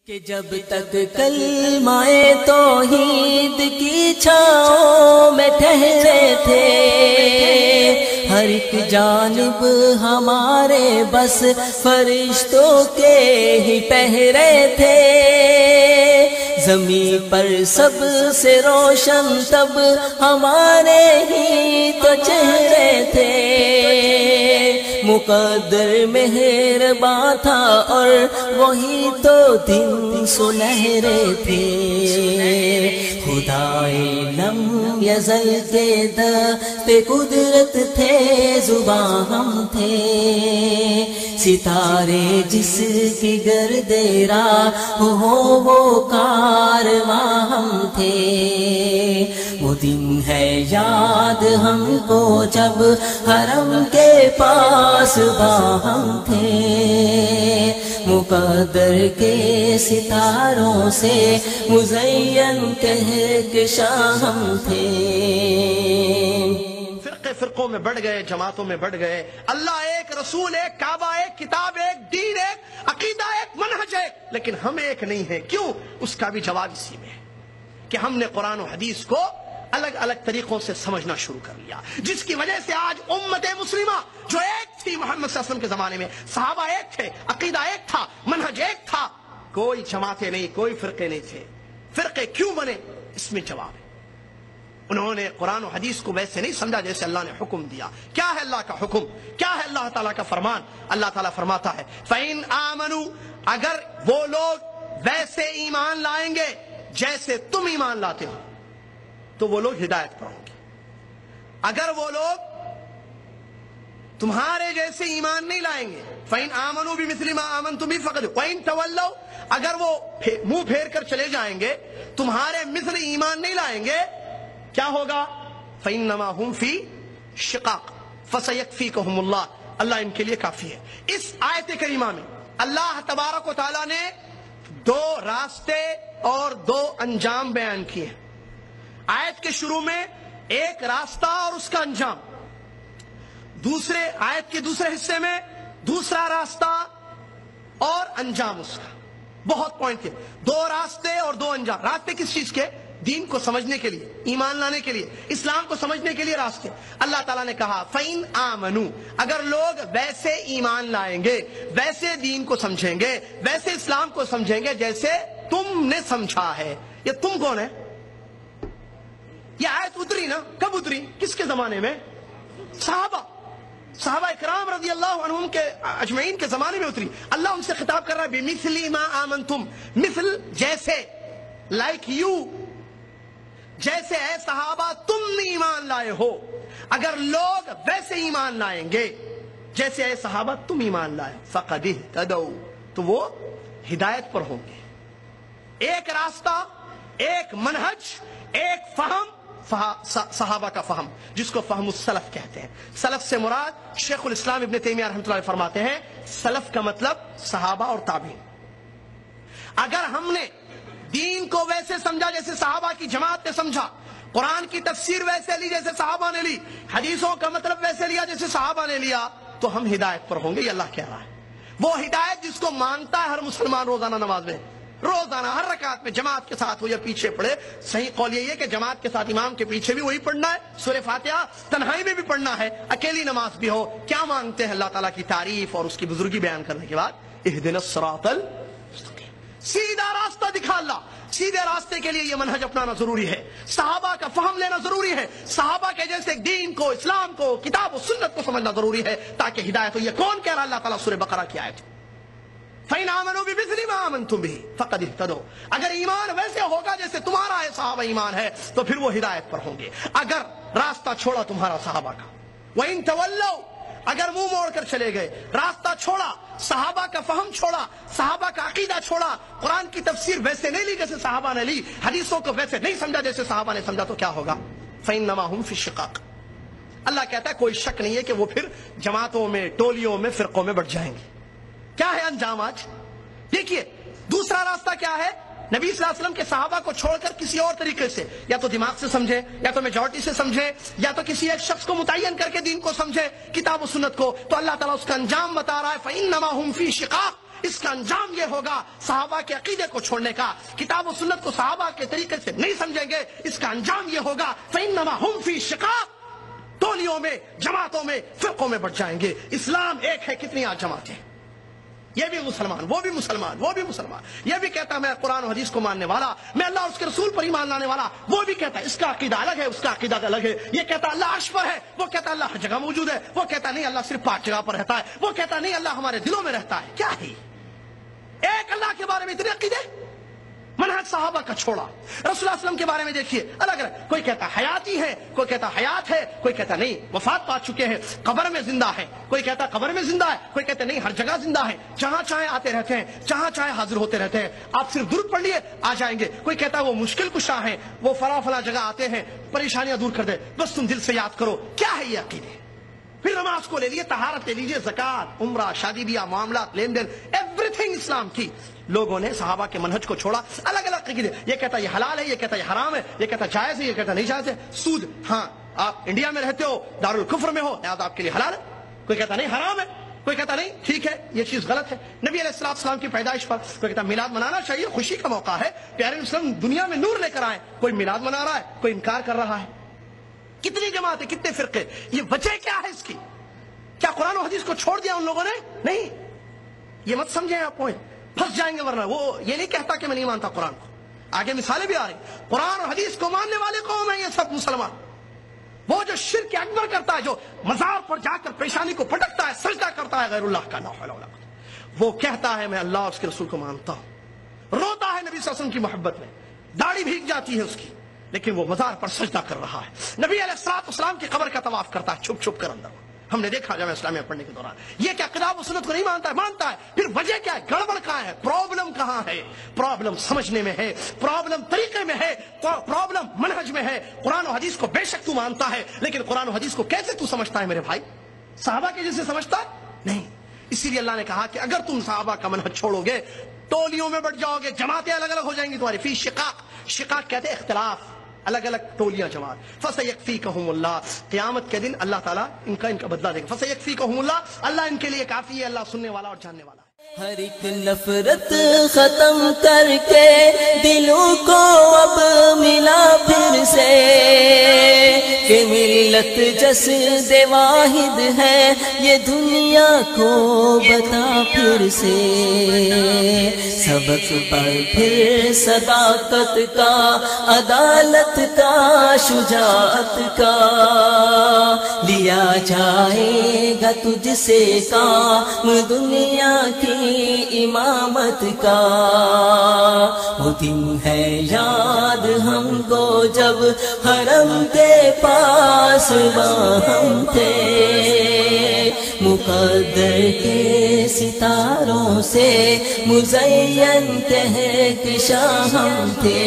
کہ جب تک کلمہ توحید کی چھاؤں میں ٹھہرے تھے، ہر ایک جانب ہمارے بس فرشتوں کے ہی پہرے تھے، زمین پر سب سے روشن تب ہمارے ہی تو چہرے تھے، مقدر مہرباں تھا اور وہی تو دن سنہرے تھے، خدائے لم یزل کے دست قدرت تھے، زباں ہم تھے، ستارے جس کی گرد راہ ہو وہ کارواں ہم تھے، وہ دن ہے یاد ہم کو جب حرم کے پاس باہم تھے، مقدر کے ستاروں سے مزین کہکشاں ہم تھے۔ فرقوں میں بڑھ گئے، جماعتوں میں بڑھ گئے، اللہ ایک، رسول ایک، کعبہ ایک، کتاب ایک، دین ایک، عقیدہ ایک، منہج ایک، لیکن ہم ایک نہیں ہیں۔ کیوں؟ اس کا بھی جواب اسی میں ہے کہ ہم نے قرآن و حدیث کو الگ الگ طریقوں سے سمجھنا شروع کر لیا، جس کی وجہ سے آج امت مسلمہ جو ایک تھی محمد صلی اللہ علیہ وسلم کے زمانے میں، صحابہ ایک تھے، عقیدہ ایک تھا، منہج ایک تھا، کوئی جماعتیں نہیں، کوئی فرقے نہیں تھے۔ فرقے کیوں بنے؟ اس میں جواب ہے، انہوں نے قرآن و حدیث کو ویسے نہیں سمجھا جیسے اللہ نے حکم دیا۔ کیا ہے اللہ کا حکم؟ کیا ہے اللہ تعالیٰ کا فرمان؟ اللہ تعالیٰ فرماتا ہے فَإِنْ آمَنُوا، اگر وہ لوگ ویسے ایمان لائیں گے جیسے تم ایمان لاتے ہو تو وہ لوگ ہدایت پر ہوں گے۔ اگر وہ لوگ تمہارے جیسے ایمان نہیں لائیں گے، فَإِنْ آمَنُوا بِمِثْلِ مَا آمَنْتُمْ بِهِ فَقَدْ وَإِنْ تَوَلَّوْا، اگر وہ منہ پھیر کر چلے جائیں گے، تمہارے مثل ایمان نہیں لائیں گے، کیا ہوگا؟ فَإِنَّمَا هُمْ فِي شِقَاقٍ فَسَيَكْفِيكَهُمُ اللَّهُ، اللہ ان کے لیے کافی ہے۔ اس آیت کریمہ میں اللہ تبارک و تعالیٰ نے دو راستے اور دو انجام بیان کیے ہیں۔ آیت کے شروع میں ایک راستہ اور اس کا انجام، دوسرے آیت کے دوسرے حصے میں دوسرا راستہ اور انجام اس کا۔ بہت پوائنٹ ہے، دو راستے اور دو انجام۔ راستے کس چیز کے؟ دین کو سمجھنے کے لیے، ایمان لانے کے لیے، اسلام کو سمجھنے کے لیے راستے۔ اللہ تعالیٰ نے کہا فَإِنْ آمَنُوا، اگر لوگ ویسے ایمان لائیں گے، ویسے دین کو سمجھیں گے، ویسے اسلام کو سمجھیں گے جیسے تم نے سمجھا ہے۔ یہ تم کون ہے؟ یہ آیت اتری نا، کب اتری؟ کس کے زمانے میں؟ صحابہ اکرام رضی اللہ عنہم کے اجمعین کے زمانے میں اتری۔ اللہ ان سے خطاب کر رہا ہے بِمِثْلِ مَا آمَنْتُمْ، مثل جیسے، لائک یو، جیسے اے صحابہ تم نے ایمان لائے ہو، اگر لوگ ویسے ایمان لائیں گے جیسے اے صحابہ تم ایمان لائے، فَقَدِ اهْتَدَوْا، تو وہ ہدایت پر ہوں گے۔ ایک راستہ، ایک منہج، ایک فہم، صحابہ کا فہم، جس کو فہم السلف کہتے ہیں۔ سلف سے مراد شیخ الاسلام ابن تیمیہ رحمۃ اللہ علیہ فرماتے ہیں سلف کا مطلب صحابہ اور تابعین۔ اگر ہم نے دین کو ویسے سمجھا جیسے صحابہ کی جماعت نے سمجھا، قرآن کی تفسیر ویسے لی جیسے صحابہ نے لی، حدیثوں کا مطلب ویسے لیا جیسے صحابہ نے لیا، تو ہم ہدایت پر ہوں گے۔ یہ اللہ کہہ رہا ہے، وہ ہدایت جس کو مانتا ہے ہر مسلمان روزانہ نماز میں، روزانہ ہر رکعت میں جماعت کے ساتھ ہو یا پیچھے پڑھے۔ صحیح قول یہ ہے کہ جماعت کے ساتھ امام کے پیچھے بھی وہی پڑھنا ہے، سورہ فاتحہ تنہائی میں بھی پڑھنا ہے، اکیلی نماز بھی ہو۔ کیا مانگتے ہیں اللہ تعالیٰ کی تعریف اور اس کی بزرگی بیان کرنے کے بعد؟ اہدنا الصراط المستقیم، سیدھا راستہ دکھا اللہ۔ سیدھے راستے کے لیے یہ منہج اپنانا ضروری ہے، صحابہ کا فہم لینا ضروری ہے، صحابہ کے جیسے دین کو، اسلام کو، کتاب و سنت کو سمجھنا ضروری ہے تاکہ ہدایت ہو۔ یہ کون کہہ رہا؟ اللہ تعالیٰ سورہ بقرہ کی آیت فَإِنْ آمَنُوا بِمِثْلِ مَا آمَنْتُمْ بِهِ فَقَدِ اهْتَدَوْا، اگر ایمان ویسے ہوگا جیسے تمہارا ہے صحابہ ایمان ہے تو پھر وہ ہدایت پر ہوں گے۔ اگر راستہ چھوڑا تمہارا صحابہ کا، وَإِنْ تَوَلَّوْا، اگر منہ موڑ کر چلے گئے، راستہ چھوڑا، صحابہ کا فہم چھوڑا، صحابہ کا عقیدہ چھوڑا، قرآن کی تفسیر ویسے نہیں لی جیسے صحابہ نے لی، حدیثوں کو ویسے نہیں سمجھا جیسے صحابہ نے سمجھا، تو کیا ہوگا؟ فَإِنَّمَا هُمْ فِي شِقَاقٍ، اللہ کہتا ہے کوئی شک نہیں ہے کہ وہ پھر جماعتوں میں، ٹولیوں میں، فرقوں میں بٹ جائیں گے۔ کیا ہے انجام آج؟ دیکھیے دوسرا راستہ کیا ہے؟ نبی صلی اللہ علیہ وسلم کے صحابہ کو چھوڑ کر کسی اور طریقے سے، یا تو دماغ سے سمجھے، یا تو میجورٹی سے سمجھے، یا تو کسی ایک شخص کو متعین کر کے دین کو سمجھے، کتاب و سنت کو، تو اللہ تعالیٰ اس کا انجام بتا رہا ہے فَإِنَّمَا هُمْ فِي شِقَاقٍ، اس کا انجام یہ ہوگا صحابہ کے عقیدے کو چھوڑنے کا، کتاب و سنت کو صحابہ کے طریقے سے نہیں سمجھیں گے، اس کا انجام یہ ہوگا فَإِنَّمَا هُمْ فِي شِقَاقٍ، ٹولیوں میں، جماعتوں میں، فرقوں میں بٹ جائیں گے۔ اسلام ایک ہے، کتنی آج جماعتیں، یہ بھی مسلمان، وہ بھی مسلمان، وہ بھی مسلمان، یہ بھی کہتا ہے میں قرآن و حدیث کو ماننے والا، میں اللہ اور اس کے رسول پر ایمان لانے والا، وہ بھی کہتا ہے اس کا عقیدہ الگ ہے، اس کا عقیدہ الگ ہے، یہ کہتا ہے اللہ عرش پر ہے، وہ کہتا ہے اللہ ہر جگہ موجود ہے، وہ کہتا نہیں اللہ صرف پاک جگہ پر رہتا ہے، وہ کہتا نہیں اللہ ہمارے دلوں میں رہتا ہے۔ کیا ہے ایک اللہ کے بارے میں اتنے عقیدے، منہج صحابہ کا چھوڑا۔ رسول اللہ صلی اللہ علیہ وسلم کے بارے میں دیکھیے الگ الگ، کوئی کہتا حیاتی ہے، کوئی کہتا حیات ہے، کوئی کہتا نہیں وفات پا چکے ہیں، قبر میں زندہ ہے، کوئی کہتا قبر میں زندہ ہے، کوئی کہتا نہیں ہر جگہ زندہ ہے، جہاں چاہے آتے رہتے ہیں، جہاں چاہے حاضر ہوتے رہتے ہیں، آپ صرف درود پڑھ لیے آ جائیں گے، کوئی کہتا وہ مشکل کشا ہیں، وہ فلاں جگہ آتے ہیں پریشانیاں دور کر دے، بس تم دل سے یاد کرو۔ کیا ہے یہ عقیدے؟ پھر نماز کو لے لیے، طہارت لے لیجیے، زکات، عمرہ، شادی بیاہ، معاملات، لین دین، ایوری تھنگ اسلام کی۔ لوگوں نے صحابہ کے منہج کو چھوڑا، الگ الگ عقیدے، یہ کہتا یہ حلال ہے، یہ کہتا یہ حرام ہے، یہ کہتا جائز ہے، یہ کہتا نہیں جائز ہے۔ سود، ہاں آپ انڈیا میں رہتے ہو، دارالکفر میں ہو، لہذا آپ کے لیے حلال ہے، کوئی کہتا نہیں حرام ہے، کوئی کہتا نہیں ٹھیک ہے یہ چیز غلط ہے۔ نبی علیہ السلام کی پیدائش پر کوئی کہتا میلاد منانا چاہیے، خوشی کا موقع ہے، پیارے اسلام دنیا میں نور لے کر آئے، کوئی میلاد منا رہا ہے، کوئی انکار کر رہا ہے۔ کتنی جماعتیں، کتنے فرقے، یہ وجہ کیا ہے اس کی؟ کیا قرآن و حدیث کو چھوڑ دیا ان لوگوں نے؟ نہیں، یہ مت سمجھیں آپ پوائنٹ، پھنس جائیں گے، ورنہ وہ یہ نہیں کہتا کہ میں نہیں مانتا قرآن کو، آگے مثالیں بھی آ رہی، قرآن اور حدیث کو ماننے والے قوم ہیں یہ سب مسلمان۔ وہ جو شرک اکبر کرتا ہے، جو مزار پر جا کر پیشانی کو پٹکتا ہے، سجدہ کرتا ہے غیر اللہ کا، لا حول ولا قوت، وہ کہتا ہے میں اللہ اور اس کے رسول کو مانتا ہوں، روتا ہے نبی صلی اللہ علیہ وسلم کی محبت میں، داڑھی بھیگ جاتی ہے اس کی، لیکن وہ مزار پر سجدہ کر رہا ہے، نبی علیہ السلام کی قبر کا طواف کرتا ہے چھپ چھپ کر اندر، ہم نے دیکھا جامعہ اسلامیہ پڑھنے کے دوران۔ یہ کیا کتاب و سنت کو نہیں مانتا ہے؟ مانتا ہے۔ پھر وجہ کیا ہے؟ گڑبڑ کہاں ہے؟ پرابلم کہاں ہے؟ پرابلم سمجھنے میں ہے، پرابلم طریقے میں ہے، پرابلم منہج میں ہے۔ قرآن و حدیث کو بے شک تو مانتا ہے، لیکن قرآن و حدیث کو کیسے تو سمجھتا ہے میرے بھائی؟ صحابہ کے جیسے سمجھتا ہے؟ نہیں۔ اسی لیے اللہ نے کہا کہ اگر تم صحابہ کا منہج چھوڑو گے، ٹولیوں میں بٹ جاؤ گے، جماعتیں الگ الگ ہو جائیں گی تمہاری، فی شقاق، شقاق کہتے ہیں اختلاف، الگ الگ ٹولیاں جماعت، فَسَيَكْفِيكَهُمُ اللَّهُ، قیامت کے دن اللہ تعالیٰ ان کا بدلہ دے گا، فَسَيَكْفِيكَهُمُ اللَّهُ، اللہ ان کے لیے کافی ہے، اللہ سننے والا اور جاننے والا ہے۔ ہر ایک نفرت ختم کر کے دلوں کو اب ملا پھر سے، کہ ملت جسد واحد ہے یہ دنیا کو بتا پھر سے، سبق پڑھ پھر صداقت کا، عدالت کا، شجاعت کا، لیا جائے گا تجھ سے کام دنیا کی امامت کا۔ وہ دن ہے یاد ہم کو جب حرم کے پاس ہم تھے، مقدر کے ستاروں سے مزین کہکشاں ہم تھے۔